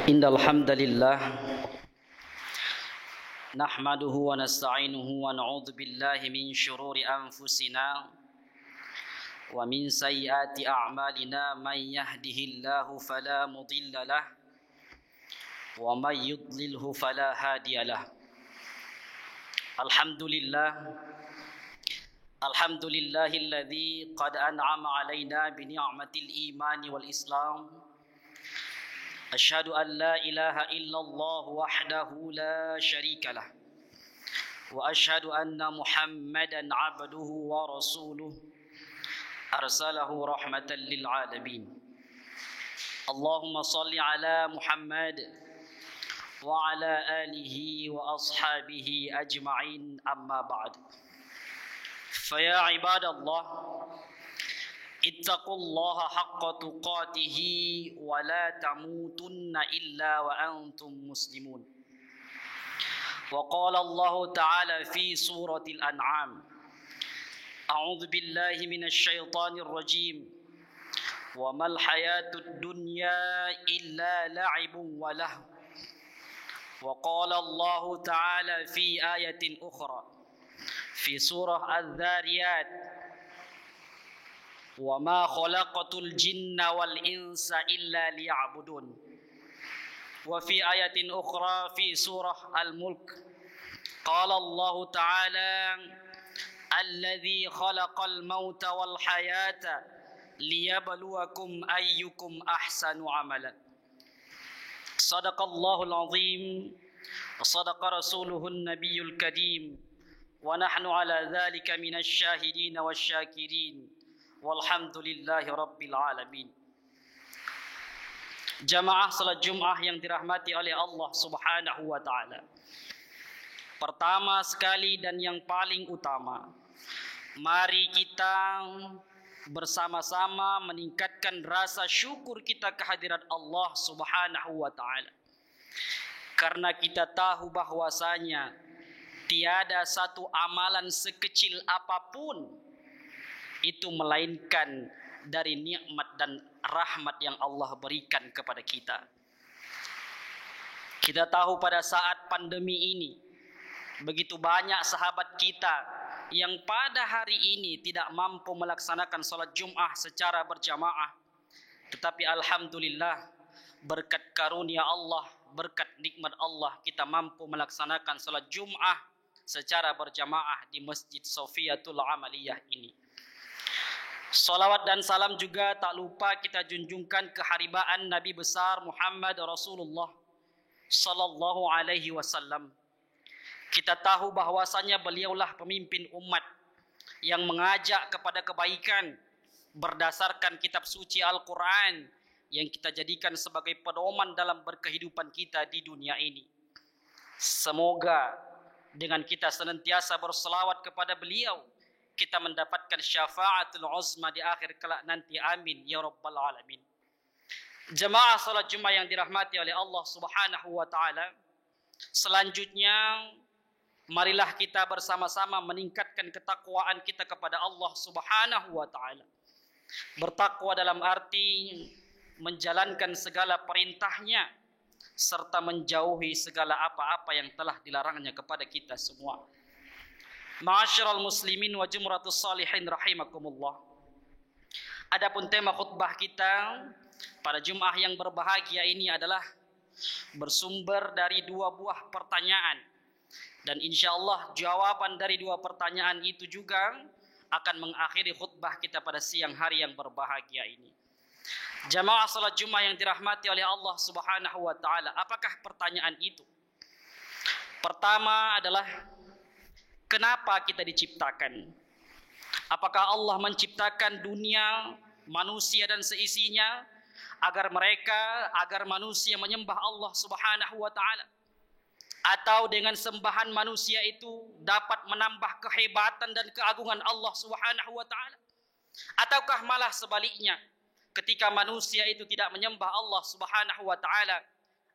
Innal hamdalillah nahmaduhu wa nasta'inuhu wa na'udzu billahi min shururi anfusina wa min sayyiati a'malina may yahdihillahu fala mudilla lah wa may yudlilhu fala hadiyalah. Alhamdulillahilladzi qad an'ama 'alaina bi ni'matil imani wal islam. Asyhadu an la ilaha illallah wahdahu la syarika lah wa asyhadu anna Muhammadan 'abduhu wa rasuluh arsalahu rahmatan lil alamin. Allahumma shalli ala Muhammad wa ala alihi wa ashabihi ajma'in, amma ba'd. Fa ya ibadallah, ittaqullaha haqqa tuqatihi wa la tamutunna illa wa antum muslimun. Wa qala Allah ta'ala fi suratil an'am, a'udzu billahi minasy syaithanir rajim, wa mal hayatud dunya illa la'ibun wa lahu. Wa qala Allah ta'ala fi ayatin ukhra fi surah adz-dzariyat, wa ma khalaqatul jinna wal insa illa liya'budun. Wa fi ayatin ukhra fi surah al-mulk qala Allah ta'ala alladzi khalaqal mauta wal hayata liyabluwakum ayyukum ahsanu amala. Sadaqallahul azim wa sadaqa rasuluhun nabiyyul karim wa nahnu ala dzalika minasy syahidin wasyakirin. Walhamdulillahi rabbil alamin. Jamaah salat Jumat yang dirahmati oleh Allah Subhanahu wa taala. Pertama sekali dan yang paling utama, mari kita bersama-sama meningkatkan rasa syukur kita kehadirat Allah Subhanahu wa taala. Karena kita tahu bahwasanya tiada satu amalan sekecil apapun itu melainkan dari nikmat dan rahmat yang Allah berikan kepada kita. Kita tahu pada saat pandemi ini, begitu banyak sahabat kita yang pada hari ini tidak mampu melaksanakan salat Jumat secara berjamaah. Tetapi alhamdulillah, berkat karunia Allah, berkat nikmat Allah, kita mampu melaksanakan salat Jumat secara berjamaah di Masjid Sofiatul Amaliyah ini. Salawat dan salam juga tak lupa kita junjungkan keharibaan Nabi besar Muhammad Rasulullah sallallahu alaihi wasallam. Kita tahu bahwasanya beliaulah pemimpin umat yang mengajak kepada kebaikan berdasarkan kitab suci Al-Quran yang kita jadikan sebagai pedoman dalam berkehidupan kita di dunia ini. Semoga dengan kita senantiasa berselawat kepada beliau, kita mendapatkan syafaatul uzma di akhir kelak nanti. Amin ya rabbal alamin. Jemaah salat Jumat yang dirahmati oleh Allah Subhanahu wa taala, selanjutnya marilah kita bersama-sama meningkatkan ketakwaan kita kepada Allah Subhanahu wa taala. Bertakwa dalam arti menjalankan segala perintahnya serta menjauhi segala apa-apa yang telah dilarangnya kepada kita semua. Ma'asyiral muslimin wa jumratus salihin rahimakumullah. Adapun tema khutbah kita pada Jumat yang berbahagia ini adalah bersumber dari dua buah pertanyaan. Dan insyaallah jawaban dari dua pertanyaan itu juga akan mengakhiri khutbah kita pada siang hari yang berbahagia ini. Jamaah salat Jumat yang dirahmati oleh Allah Subhanahu wa taala, apakah pertanyaan itu? Pertama adalah, kenapa kita diciptakan? Apakah Allah menciptakan dunia, manusia dan seisinya agar manusia menyembah Allah Subhanahu wa taala? Atau dengan sembahan manusia itu dapat menambah kehebatan dan keagungan Allah Subhanahu wa taala? Ataukah malah sebaliknya, ketika manusia itu tidak menyembah Allah Subhanahu wa taala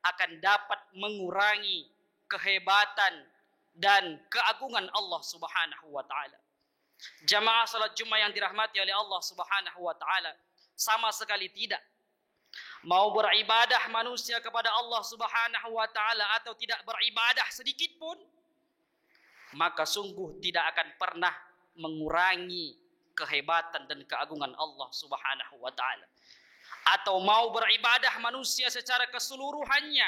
akan dapat mengurangi kehebatan dan keagungan Allah Subhanahu wa taala? Jamaah salat Jumat yang dirahmati oleh Allah Subhanahu wa taala, sama sekali tidak. Mau beribadah manusia kepada Allah Subhanahu wa taala atau tidak beribadah sedikit pun, maka sungguh tidak akan pernah mengurangi kehebatan dan keagungan Allah Subhanahu wa taala. Atau mau beribadah manusia secara keseluruhannya,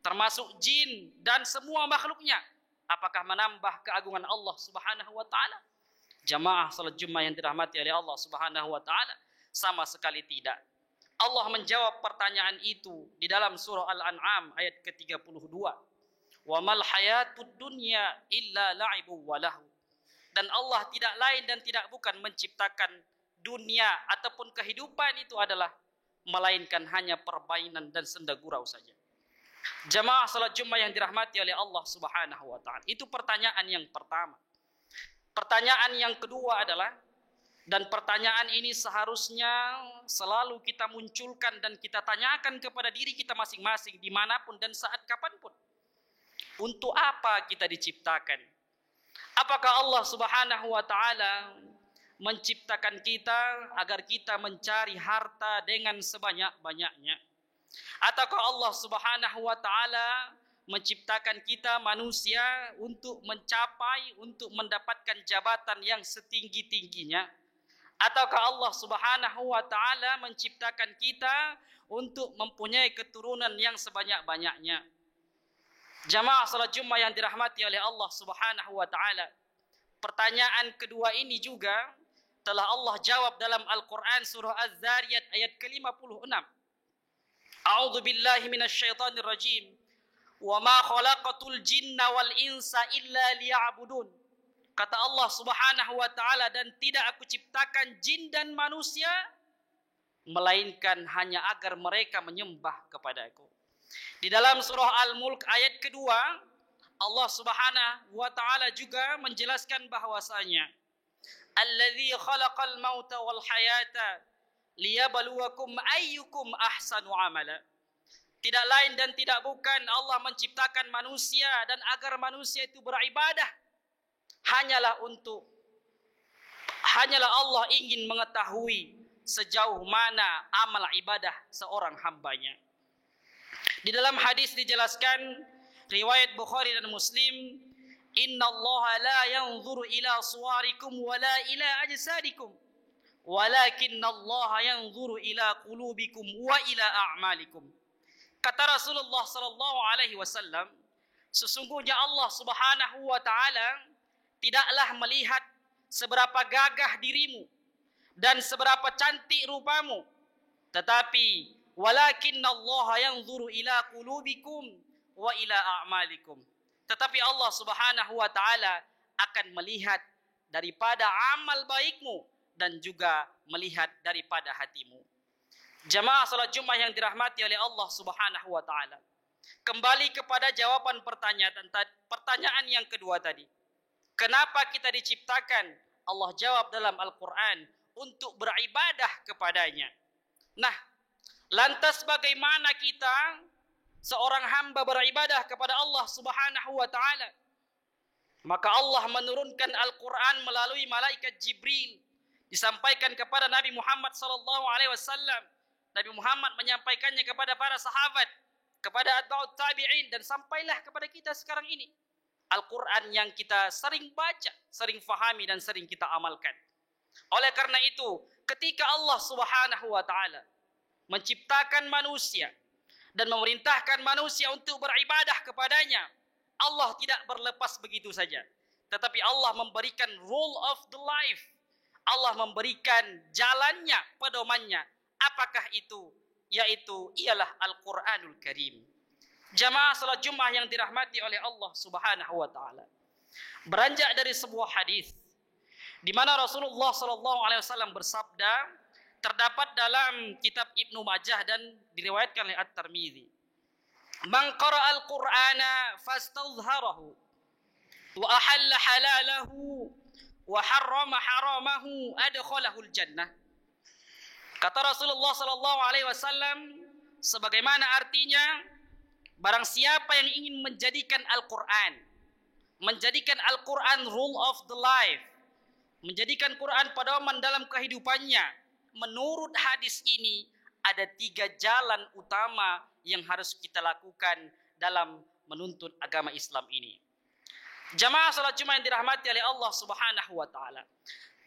termasuk jin dan semua makhluknya, apakah menambah keagungan Allah Subhanahu wa taala? Jamaah salat Jumat yang dirahmati oleh Allah Subhanahu wa taala, sama sekali tidak. Allah menjawab pertanyaan itu di dalam surah Al-An'am ayat ke-32. Wa mal hayatud dunya illa la'ibu wa lahu. Dan Allah tidak lain dan tidak bukan menciptakan dunia ataupun kehidupan itu adalah melainkan hanya permainan dan senda gurau saja. Jamaah salat Jumat yang dirahmati oleh Allah Subhanahu wa taala. Itu pertanyaan yang pertama. Pertanyaan yang kedua adalah, dan pertanyaan ini seharusnya selalu kita munculkan dan kita tanyakan kepada diri kita masing-masing dimanapun dan saat kapanpun. Untuk apa kita diciptakan? Apakah Allah Subhanahu wa ta'ala menciptakan kita agar kita mencari harta dengan sebanyak-banyaknya? Ataukah Allah Subhanahu wa ta'ala menciptakan kita manusia untuk mencapai, untuk mendapatkan jabatan yang setinggi-tingginya? Ataukah Allah Subhanahu wa ta'ala menciptakan kita untuk mempunyai keturunan yang sebanyak-banyaknya? Jamaah salat Jumat yang dirahmati oleh Allah Subhanahu wa ta'ala, pertanyaan kedua ini juga telah Allah jawab dalam Al-Quran surah Az-Zariyat ayat ke-56. A'udzu billahi minasyaitonir rajim. Wa ma khalaqatul jinna wal insa illa liya'budun. Kata Allah Subhanahu wa ta'ala, dan tidak aku ciptakan jin dan manusia melainkan hanya agar mereka menyembah kepadaku. Di dalam surah Al-Mulk ayat kedua, Allah Subhanahu wa ta'ala juga menjelaskan bahwasanya alladzi khalaqal mauta wal hayata liyabluwakum ayyukum ahsanu amala. Tidak lain dan tidak bukan Allah menciptakan manusia dan agar manusia itu beribadah. Hanyalah Allah ingin mengetahui sejauh mana amal ibadah seorang hambanya. Di dalam hadis dijelaskan, riwayat Bukhari dan Muslim, Inna Allah la yanzuru ila suwarikum wa la ila ajsadikum, walakinna Allah yanzuru ila qulubikum wa ila a'malikum. Kata Rasulullah sallallahu alaihi wasallam, sesungguhnya Allah Subhanahu wa taala tidaklah melihat seberapa gagah dirimu dan seberapa cantik rupamu, tetapi walakinna Allah yanzuru ila qulubikum wa ila a'malikum. Tetapi Allah Subhanahu wa taala akan melihat daripada amal baikmu dan juga melihat daripada hatimu. Jamaah salat Jumat yang dirahmati oleh Allah Subhanahu wa taala. Kembali kepada jawaban pertanyaan yang kedua tadi. Kenapa kita diciptakan? Allah jawab dalam Al-Quran, untuk beribadah kepadanya. Nah, lantas bagaimana kita seorang hamba beribadah kepada Allah Subhanahu wa taala? Maka Allah menurunkan Al-Quran melalui malaikat Jibril, disampaikan kepada Nabi Muhammad sallallahu alaihi wasallam. Nabi Muhammad menyampaikannya kepada para sahabat, kepada atba'ut tabi'in, dan sampailah kepada kita sekarang ini. Al-Quran yang kita sering baca, sering fahami dan sering kita amalkan. Oleh karena itu, ketika Allah Subhanahu wa taala menciptakan manusia dan memerintahkan manusia untuk beribadah kepadanya, Allah tidak berlepas begitu saja, tetapi Allah memberikan rule of the life. Allah memberikan jalannya, pedomannya. Apakah itu? Yaitu ialah Al-Quranul Karim. Jamaah salat Jumat yang dirahmati oleh Allah Subhanahu wa taala. Beranjak dari sebuah hadis di mana Rasulullah sallallahu alaihi wasallam bersabda, terdapat dalam kitab Ibnu Majah dan diriwayatkan oleh At-Tirmizi. Man qara'al Qur'ana fastadhharahu wa ahalla halalahu wa harrama haramahu adkhalahul jannah. Kata Rasulullah sallallahu alaihi wasallam, sebagaimana artinya, barang siapa yang ingin menjadikan Al-Quran, menjadikan Al-Quran rule of the life, menjadikan Quran pedoman dalam kehidupannya, menurut hadis ini ada 3 jalan utama yang harus kita lakukan dalam menuntut agama Islam ini. Jamaah salat Jumat yang dirahmati oleh Allah Subhanahu wa taala.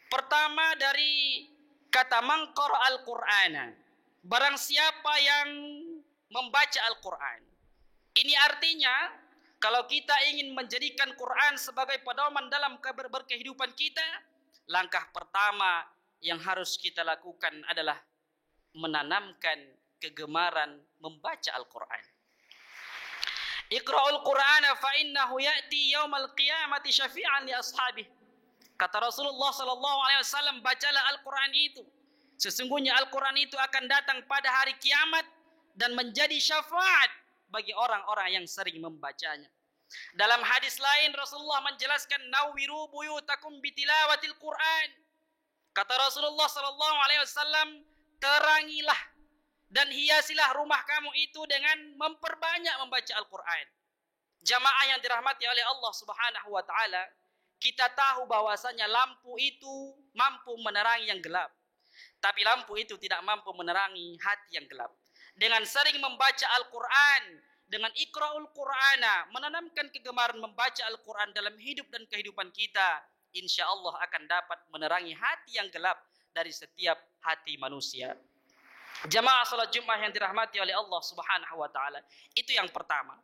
Pertama dari kata mangqar al-Qur'ana. Barang siapa yang membaca Al-Qur'an. Ini artinya kalau kita ingin menjadikan Quran sebagai pedoman dalam berkehidupan kita, langkah pertama yang harus kita lakukan adalah menanamkan kegemaran membaca Al-Quran. Iqra'ul Qur'ana fa innahu ya'ti yaumal qiyamati syafi'an li ashabihi. Kata Rasulullah sallallahu alaihi wasallam, bacalah Al-Quran itu. Sesungguhnya Al-Quran itu akan datang pada hari kiamat dan menjadi syafaat bagi orang-orang yang sering membacanya. Dalam hadis lain Rasulullah menjelaskan, nawwiru buyutakum bitilawatil Quran. Kata Rasulullah sallallahu alaihi wasallam, terangilah dan hiasilah rumah kamu itu dengan memperbanyak membaca Al-Quran. Jamaah yang dirahmati oleh Allah Subhanahu wa taala, kita tahu bahwasanya lampu itu mampu menerangi yang gelap. Tapi lampu itu tidak mampu menerangi hati yang gelap. Dengan sering membaca Al-Quran, dengan Iqra'ul Qur'ana, menanamkan kegemaran membaca Al-Quran dalam hidup dan kehidupan kita, insya Allah akan dapat menerangi hati yang gelap dari setiap hati manusia. Jamaah salat Jumat yang dirahmati oleh Allah Subhanahu wa taala. Itu yang pertama.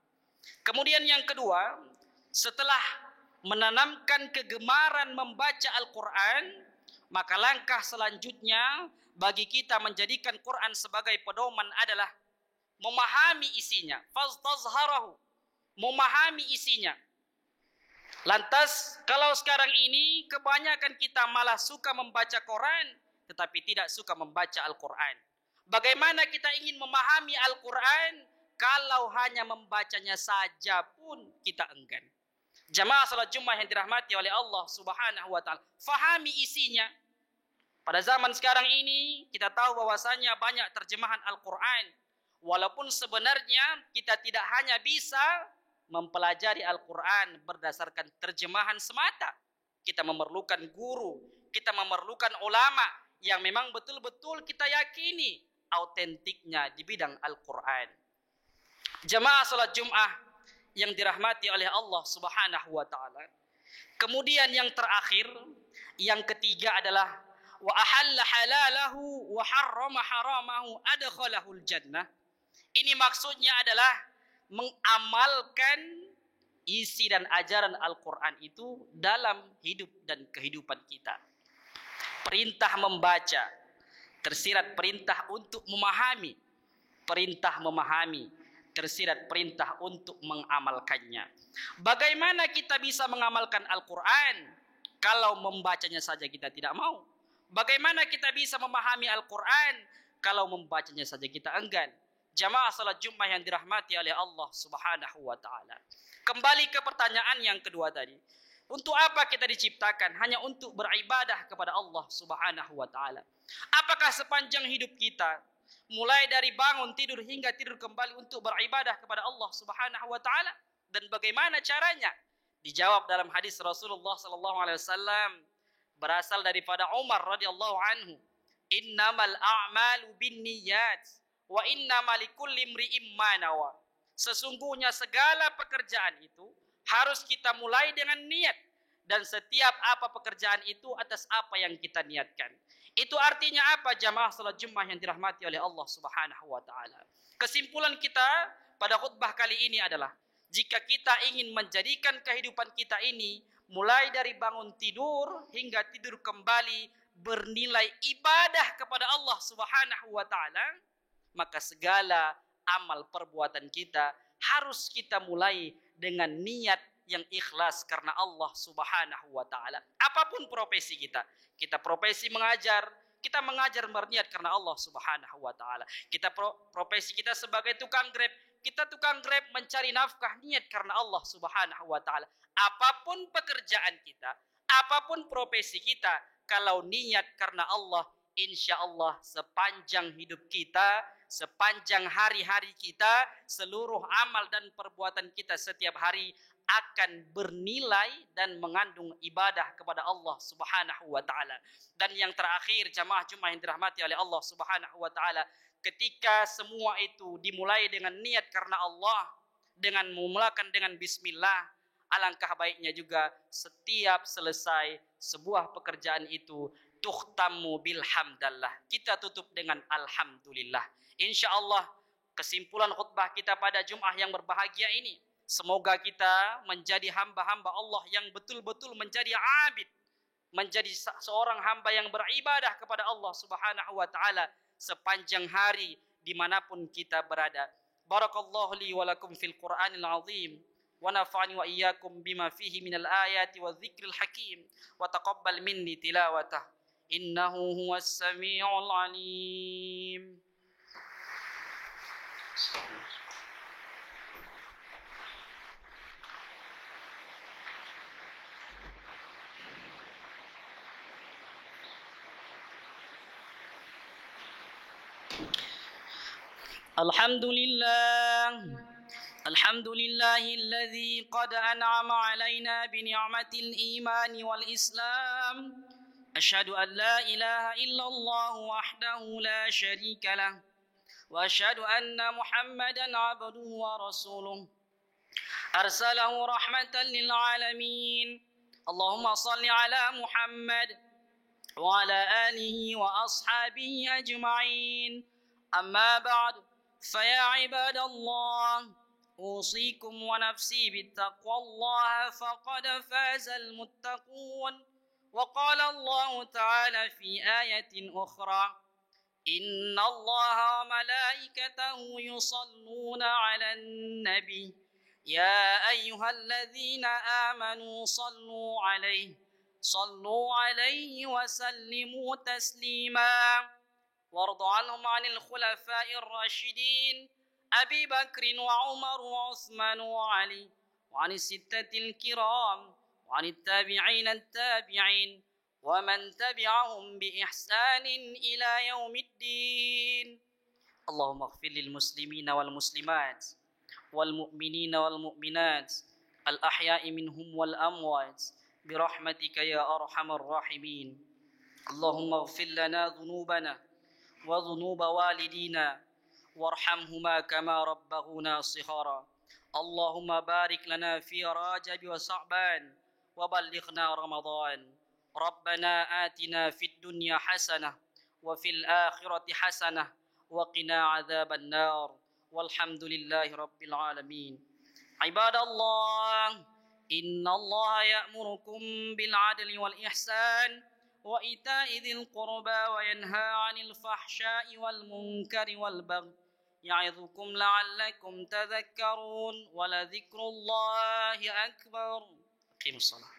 Kemudian yang kedua, setelah menanamkan kegemaran membaca Al-Quran, maka langkah selanjutnya bagi kita menjadikan Quran sebagai pedoman adalah memahami isinya. Fastazharahu, memahami isinya. Lantas kalau sekarang ini kebanyakan kita malah suka membaca Quran tetapi tidak suka membaca Al-Quran. Bagaimana kita ingin memahami Al-Quran kalau hanya membacanya saja pun kita enggan. Jamaah salat Jumat yang dirahmati oleh Allah Subhanahu wa taala, fahami isinya. Pada zaman sekarang ini kita tahu bahwasanya banyak terjemahan Al-Quran. Walaupun sebenarnya kita tidak hanya bisa mempelajari Al-Quran berdasarkan terjemahan semata. Kita memerlukan guru, kita memerlukan ulama yang memang betul-betul kita yakini autentiknya di bidang Al-Quran. Jamaah salat Jumat yang dirahmati oleh Allah Subhanahu wa taala. Kemudian yang terakhir, yang ketiga adalah wa ahalla halalahu wa harrama haramahu adkhalahul jannah. Ini maksudnya adalah mengamalkan isi dan ajaran Al-Quran itu dalam hidup dan kehidupan kita. Perintah membaca, tersirat perintah untuk memahami. Perintah memahami, tersirat perintah untuk mengamalkannya. Bagaimana kita bisa mengamalkan Al-Quran kalau membacanya saja kita tidak mau? Bagaimana kita bisa memahami Al-Quran kalau membacanya saja kita enggan? Jamaah salat Jumat yang dirahmati oleh Allah Subhanahu wa taala. Kembali ke pertanyaan yang kedua tadi. Untuk apa kita diciptakan? Hanya untuk beribadah kepada Allah Subhanahu wa taala. Apakah sepanjang hidup kita, mulai dari bangun tidur hingga tidur kembali, untuk beribadah kepada Allah Subhanahu wa taala? Dan bagaimana caranya? Dijawab dalam hadis Rasulullah sallallahu alaihi wasallam, berasal daripada Umar radhiyallahu anhu, innamal a'malu binniyat wa innamal likulli imri'in ma nawa. Sesungguhnya segala pekerjaan itu harus kita mulai dengan niat, dan setiap apa pekerjaan itu atas apa yang kita niatkan. Itu artinya apa jamaah salat Jumat yang dirahmati oleh Allah Subhanahu wa taala? Kesimpulan kita pada khutbah kali ini adalah, jika kita ingin menjadikan kehidupan kita ini mulai dari bangun tidur hingga tidur kembali bernilai ibadah kepada Allah Subhanahu wa taala, maka segala amal perbuatan kita harus kita mulai dengan niat yang ikhlas karena Allah Subhanahu wa taala. Apapun profesi kita, kita profesi mengajar, kita mengajar berniat karena Allah Subhanahu wa taala. Kita profesi kita sebagai tukang Grab, kita tukang Grab mencari nafkah, niat karena Allah Subhanahu wa taala. Apapun pekerjaan kita, apapun profesi kita, kalau niat karena Allah, insya Allah sepanjang hidup kita, sepanjang hari-hari kita, seluruh amal dan perbuatan kita setiap hari akan bernilai dan mengandung ibadah kepada Allah Subhanahu wa taala. Dan yang terakhir, jamaah Jumat yang dirahmati oleh Allah Subhanahu wa taala, ketika semua itu dimulai dengan niat karena Allah, dengan memulakan dengan bismillah, alangkah baiknya juga setiap selesai sebuah pekerjaan itu tuhtamu bilhamdallah, kita tutup dengan alhamdulillah. Insyaallah kesimpulan khutbah kita pada Jumat yang berbahagia ini, semoga kita menjadi hamba-hamba Allah yang betul-betul menjadi abid, menjadi seorang hamba yang beribadah kepada Allah Subhanahu wa taala sepanjang hari dimanapun kita berada. Barakallahu li wa lakum fil Qur'anil azim wa nafa'ani wa iyyakum bima fihi minal ayati wa dzikril hakim wa taqabbal minni tilawatah innahu huwas samiul alim. الحمد لله الذي قد أنعم علينا بنعمة الإيمان والإسلام. أشهد أن لا إله إلا الله وحده لا شريك له وأشهد أن محمدا عبده ورسوله أرسله رحمة للعالمين. اللهم صل على محمد وعلى آله وأصحابه أجمعين. أما بعد فيا عباد الله أوصيكم ونفسي بالتقوى الله فقد فاز المتقون. وقال الله تعالى في آية أخرى إن الله وملائكته يصلون على النبي يا أيها الذين آمنوا صلوا عليه وسلموا تسليما. وارض عنهم عن الخلفاء الراشدين أبي بكر وعمر وعثمان وعلي وعن الستة الكرام وعن التابعين ومن تبعهم بإحسان إلى يوم الدين. اللهم اغفر للمسلمين والمسلمات والمؤمنين والمؤمنات الأحياء منهم والأموات برحمتك يا أرحم الراحمين. اللهم اغفر لنا ذنوبنا وذنوب والدينا وارحمهما كما ربونا صغارا. اللهم بارك لنا في رجب وشعبان وبلغنا رمضان. ربنا آتنا في الدنيا حسنة وفي الآخرة حسنة وقنا عذاب النار والحمد لله رب العالمين. عباد الله إن الله يأمركم بالعدل والإحسان وإيتاء ذي القربى وينهى عن الفحشاء والمنكر والبغي يعظكم لعلكم تذكرون ولذكر الله أكبر. أقيموا الصلاة.